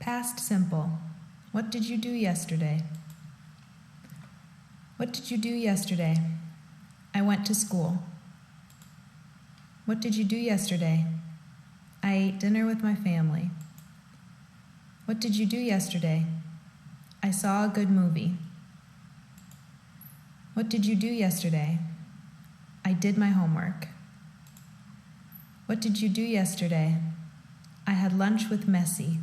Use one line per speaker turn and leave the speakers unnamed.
Past simple. What did you do yesterday? What did you do yesterday? I went to school. What did you do yesterday? I ate dinner with my family. What did you do yesterday? I saw a good movie. What did you do yesterday? I did my homework. What did you do yesterday? I had lunch with Messi.